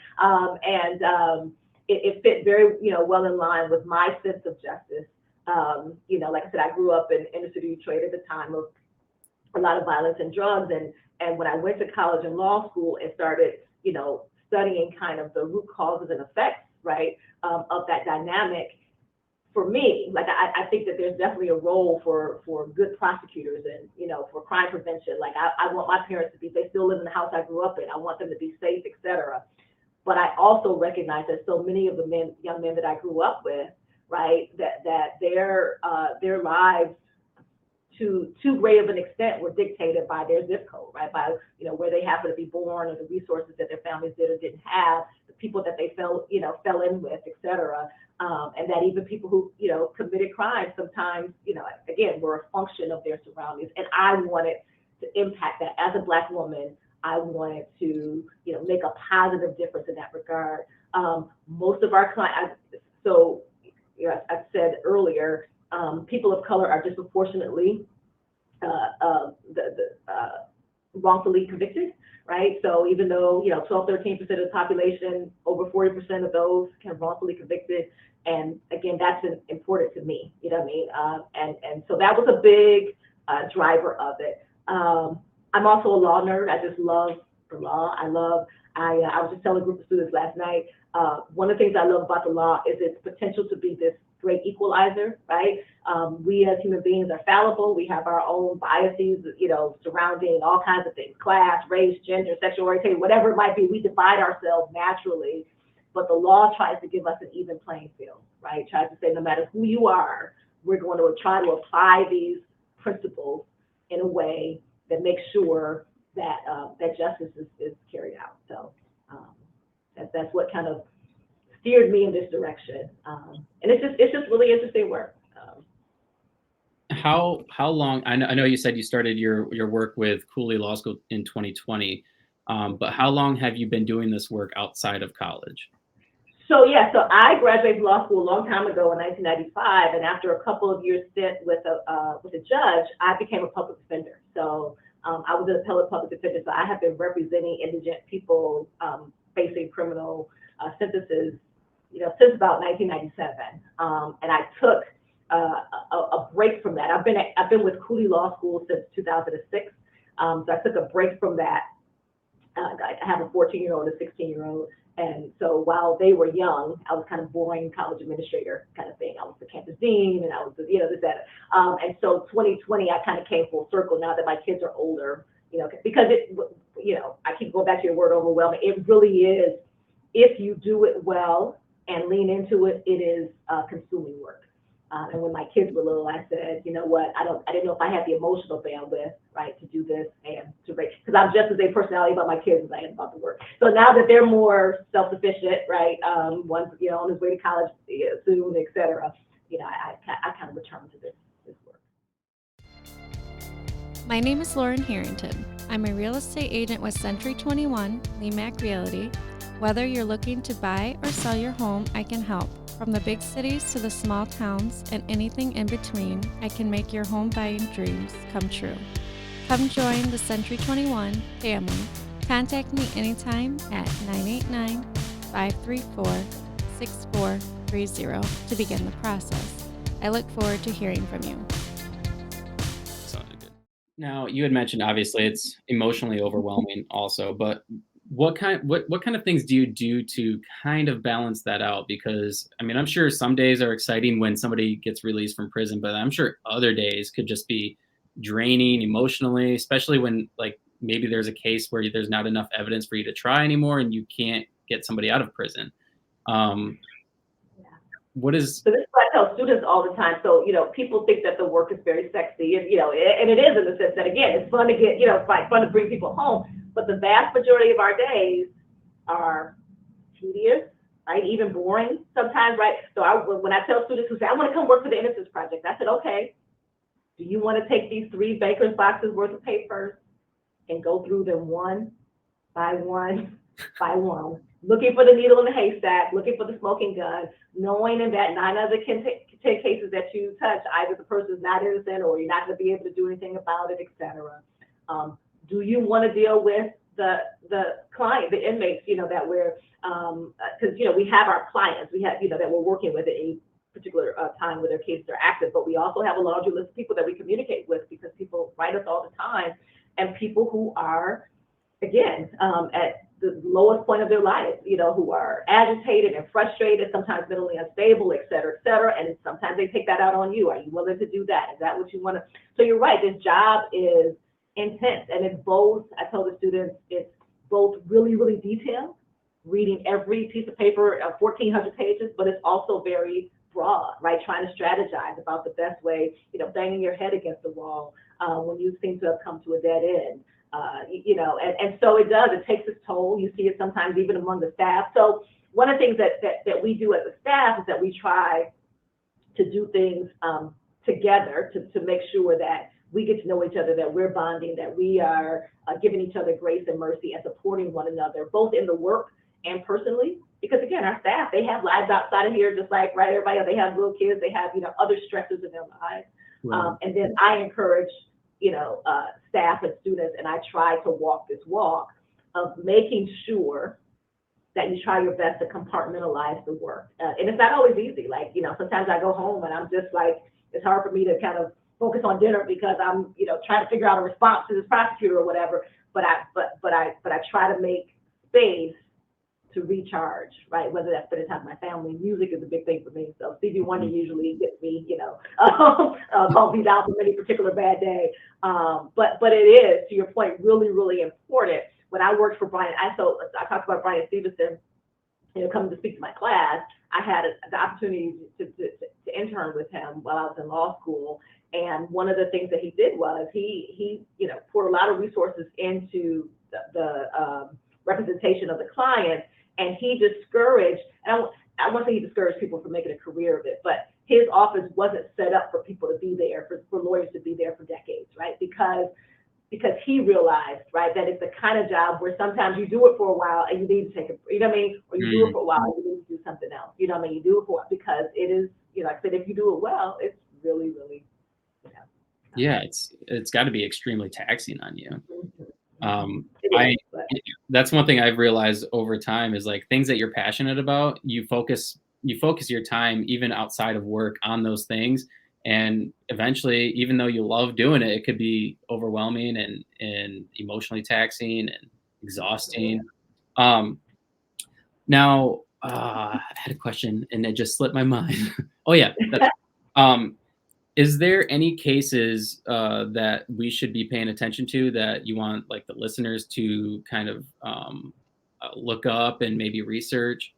It fit very, you know, well in line with my sense of justice. You know, like I said, I grew up in inner city Detroit at the time of a lot of violence and drugs, and when I went to college and law school and started, you know, studying kind of the root causes and effects, right, of that dynamic. For me, like I think that there's definitely a role for good prosecutors and, you know, for crime prevention. Like I want my parents to be, they still live in the house I grew up in. I want them to be safe, et cetera. But I also recognize that so many of the young men that I grew up with, right, that their lives to too great of an extent were dictated by their zip code, right, by, you know, where they happen to be born or the resources that their families did or didn't have, the people that they fell in with, et cetera. And that even people who, you know, committed crimes sometimes, you know, again, were a function of their surroundings. And I wanted to impact that. As a Black woman, I wanted to, you know, make a positive difference in that regard. Most of our clients, so, you know, I said earlier, people of color are disproportionately wrongfully convicted, right? So even though, you know, 12-13% of the population, over 40% of those can wrongfully convicted. And again, that's important to me, you know what I mean? And so that was a big driver of it. I'm also a law nerd. I just love the law. I was just telling a group of students last night, one of the things I love about the law is its potential to be this great equalizer, right? We as human beings are fallible. We have our own biases, surrounding all kinds of things, class, race, gender, sexual orientation, whatever it might be. We divide ourselves naturally, but the law tries to give us an even playing field, right? Tries to say no matter who you are, we're going to try to apply these principles in a way that makes sure that that justice is carried out. So that's what kind of steered me in this direction, and it's just really interesting work. How long? I know you said you started your work with Cooley Law School in 2020, but how long have you been doing this work outside of college? So I graduated from law school a long time ago in 1995, and after a couple of years stint with a judge, I became a public defender. So I was an appellate public defender. So I have been representing indigent people facing criminal sentences, since about 1997. And I took a break from that. I've been with Cooley Law School since 2006. So I took a break from that. I have a 14-year-old and a 16-year-old. And so while they were young, I was kind of boring college administrator kind of thing. I was the campus dean, and I was this, that. And so 2020, I kind of came full circle now that my kids are older, because I keep going back to your word overwhelming. It really is, if you do it well and lean into it, it is consuming work. And when my kids were little, I said, you know what, I didn't know if I had the emotional bandwidth, right, to do this and to raise, because I'm just as a personality about my kids as I am about the work. So now that they're more self-sufficient, right, one's, on his way to college soon, et cetera, I kind of return to this work. My name is Lauren Harrington. I'm a real estate agent with Century 21, Lemac Realty. Whether you're looking to buy or sell your home, I can help. From the big cities to the small towns and anything in between, I can make your home buying dreams come true. Come join the Century 21 family. Contact me anytime at 989-534-6430 to begin the process. I look forward to hearing from you. Sounded good. Now, you had mentioned, obviously, it's emotionally overwhelming also, but what kind of things do you do to kind of balance that out? Because I'm sure some days are exciting when somebody gets released from prison, but I'm sure other days could just be draining emotionally, especially when maybe there's a case where there's not enough evidence for you to try anymore and you can't get somebody out of prison. What is? So this is what I tell students all the time. So, people think that the work is very sexy, and, and it is in the sense that, again, it's fun to get, it's fun to bring people home. But the vast majority of our days are tedious, right? Even boring sometimes, right? So when I tell students who say, I want to come work for the Innocence Project, I said, okay, do you want to take these 3 baker's boxes worth of papers and go through them one by one by one, looking for the needle in the haystack, looking for the smoking gun, knowing in that 9 out of the 10 cases that you touch, either the person's not innocent or you're not going to be able to do anything about it, et cetera. Do you want to deal with the client, the inmates, that we're, because, we have our clients, we have, that we're working with at any particular time where their cases are active, but we also have a laundry list of people that we communicate with because people write us all the time, and people who are, again, at the lowest point of their lives, who are agitated and frustrated, sometimes mentally unstable, et cetera, and sometimes they take that out on you. Are you willing to do that? Is that what you want to? So you're right, this job is intense, and it's both, I tell the students, it's both really, really detailed, reading every piece of paper, 1,400 pages, but it's also very broad, right? Trying to strategize about the best way, banging your head against the wall when you seem to have come to a dead end. And so it takes its toll. You see it sometimes even among the staff. So one of the things that we do as a staff is that we try to do things together to make sure that we get to know each other, that we're bonding, that we are giving each other grace and mercy and supporting one another, both in the work and personally. Because again, our staff, they have lives outside of here, just like everybody else. They have little kids, they have other stresses in their lives. Right. And then I encourage staff and students, and I try to walk this walk of making sure that you try your best to compartmentalize the work. And it's not always easy. Sometimes I go home and I'm just it's hard for me to kind of focus on dinner because I'm, trying to figure out a response to this prosecutor or whatever. But I try to make space to recharge, right? Whether that's spending time with my family, music is a big thing for me. So Stevie Wonder usually gets me, calms me down from any particular bad day. But it is, to your point, really, really important. When I worked for Brian, I talked about Brian Stevenson, coming to speak to my class. I had the opportunity to intern with him while I was in law school. And one of the things that he did was he poured a lot of resources into the representation of the clients, and he discouraged, and I won't say he discouraged people from making a career of it, but his office wasn't set up for people to be there, for lawyers to be there for decades, right? Because he realized, right, that it's the kind of job where sometimes you do it for a while and you need to take a, you know what I mean? Or you do it for a while and you need to do something else. You know what I mean? You do it for, because it is, like I said, if you do it well, it's really, really, yeah, it's got to be extremely taxing on you. That's one thing I've realized over time is like things that you're passionate about, you focus your time even outside of work on those things. And eventually, even though you love doing it, it could be overwhelming and emotionally taxing and exhausting. Now, I had a question and it just slipped my mind. Oh yeah. Is there any cases that we should be paying attention to that you want like the listeners to kind of look up and maybe research?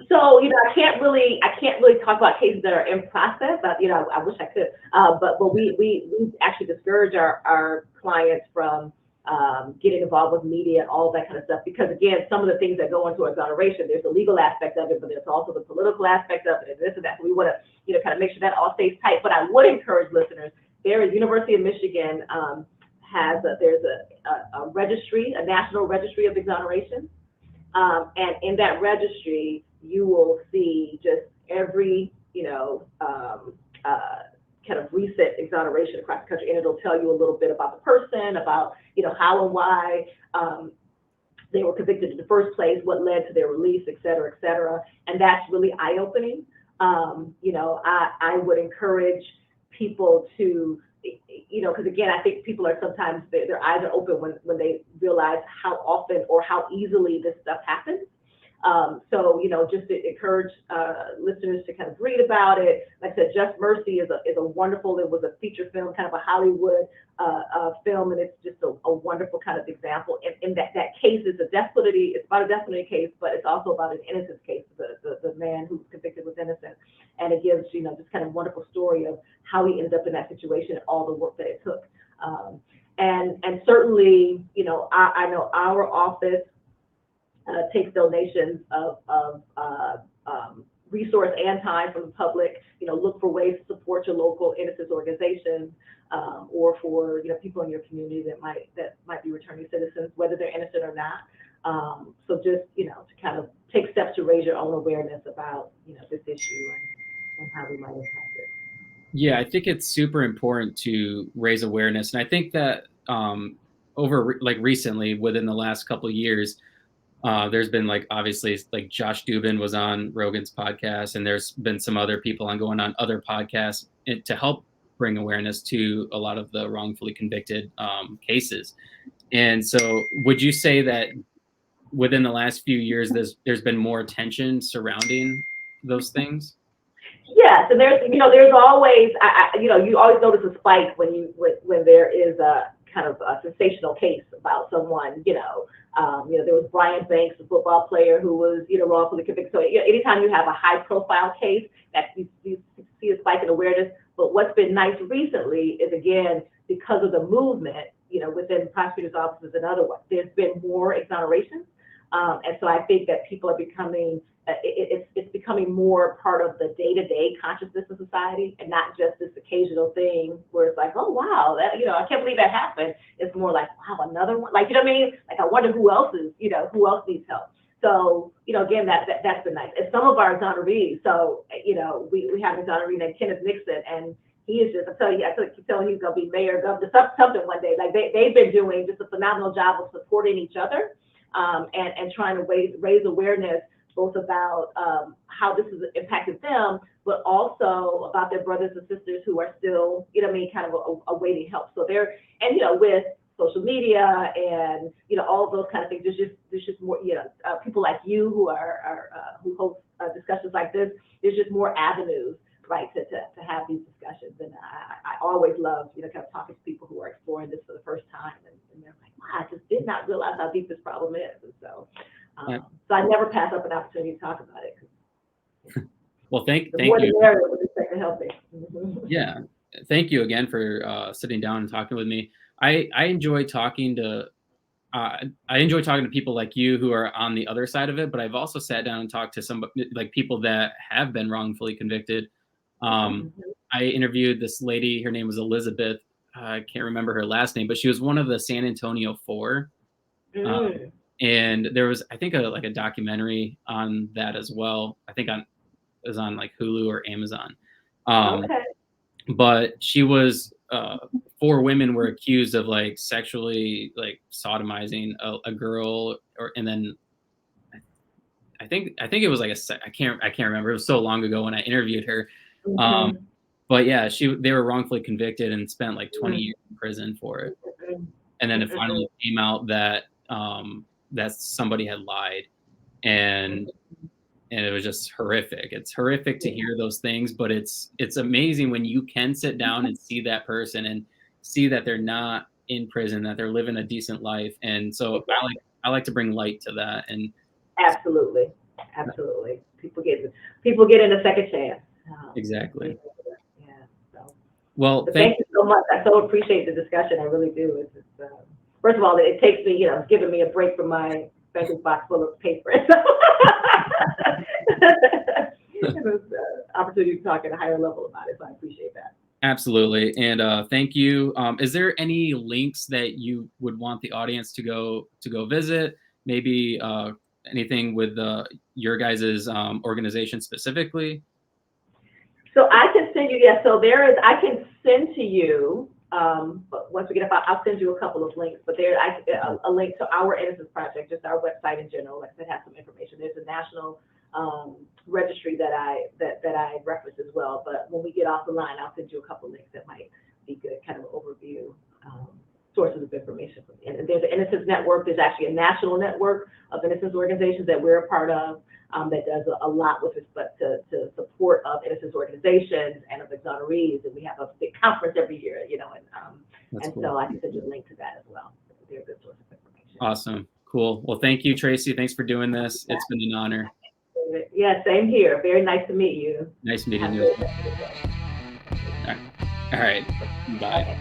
So, I can't really talk about cases that are in process. I wish I could. But we actually discourage our clients from getting involved with media and all that kind of stuff, because again, some of the things that go into exoneration, there's the legal aspect of it, but there's also the political aspect of it, and this and that. So we want to, kind of make sure that all stays tight. But I would encourage listeners. There is University of Michigan there's a registry, a national registry of exoneration, and in that registry, you will see just every, kind of recent exoneration across the country, and it'll tell you a little bit about the person, about, how and why they were convicted in the first place, what led to their release, et cetera, and that's really eye-opening. I would encourage people to, because again, I think people are sometimes, their eyes are open when they realize how often or how easily this stuff happens. So, just to encourage listeners to kind of read about it. Like I said, Just Mercy is a wonderful, it was a feature film, kind of a Hollywood film, and it's just a wonderful kind of example. And that case is it's about a death penalty case, but it's also about an innocence case. The man who was convicted was innocent, and it gives, this kind of wonderful story of how he ended up in that situation and all the work that it took. And certainly, I know our office takes donations of resource and time from the public. Look for ways to support your local innocence organizations, or for people in your community that might be returning citizens, whether they're innocent or not. So just to kind of take steps to raise your own awareness about this issue and how we might impact it. Yeah, I think it's super important to raise awareness, and I think that recently, within the last couple of years, there's been obviously Josh Dubin was on Rogan's podcast, and there's been some other people going on other podcasts to help bring awareness to a lot of the wrongfully convicted cases. And so would you say that within the last few years, there's been more attention surrounding those things? Yes, and there's always, you always notice a spike when there is a kind of a sensational case about someone, there was Brian Banks, a football player who was, wrongfully convicted. So anytime you have a high profile case, that you see a spike in awareness. But what's been nice recently is, again, because of the movement, within prosecutors' offices and otherwise, there's been more exonerations. And so I think that people are becoming, it's becoming more part of the day-to-day consciousness of society, and not just this occasional thing where it's like, oh, wow, that, I can't believe that happened. It's more like, wow, another one. You know what I mean? I wonder who else needs help. So, again, that's been nice. And some of our exonerees, so, we have an exoneree named Kenneth Nixon, and he is just, I keep telling he's going to be mayor, governor, something one day. They've been doing just a phenomenal job of supporting each other, and trying to raise awareness both about how this has impacted them, but also about their brothers and sisters who are still, kind of awaiting help. So with social media and, all of those kind of things. There's just more, people like you who who host discussions like this. There's just more avenues, right, to have these discussions. And I always love, kind of talking to people who are exploring this for the first time. And they're like, wow, I just did not realize how deep this problem is. And so I never pass up an opportunity to talk about it. Well, thank the more you. The merrier with respect to helping. Yeah. Thank you again for sitting down and talking with me. I enjoy talking to people like you who are on the other side of it, but I've also sat down and talked to some like people that have been wrongfully convicted. I interviewed this lady. Her name was Elizabeth. I can't remember her last name, but she was one of the San Antonio Four. And there was, I think, a documentary on that as well. I think it was on like Hulu or Amazon. Okay. But she was 4 women were accused of like sexually like sodomizing a girl, and then I think it was like I can't remember. It was so long ago when I interviewed her. But yeah, they were wrongfully convicted and spent like 20 years in prison for it. And then it finally came out that that somebody had lied, and it was just horrific. It's horrific to hear those things, but it's amazing when you can sit down and see that person and see that they're not in prison, that they're living a decent life. And so I like to bring light to that. And absolutely. People get a second chance. Exactly. Yeah. So. Well, thank you so much. I so appreciate the discussion. I really do. First of all, it takes me, it's giving me a break from my special box full of paper. It was an opportunity to talk at a higher level about it, so I appreciate that. Absolutely. And thank you. Is there any links that you would want the audience to go visit? Maybe anything with your guys' organization specifically? So I can send you, I can send to you, but once we get up, I'll send you a couple of links, but a link to our Innocence Project, just our website in general, that has some information. There's a national registry that I reference as well, but when we get off the line, I'll send you a couple of links that might be good, kind of overview sources of information. And there's an Innocence Network. There's actually a national network of innocence organizations that we're a part of, that does a lot with respect to support of innocence organizations and of exonerees. And we have a big conference every year, and cool. So I can send you a link to that as well. They're a good source of information. Awesome. Cool. Well, thank you, Tracey. Thanks for doing this. It's been an honor. Yeah, same here. Very nice to meet you. Nice meeting you. All right. Bye.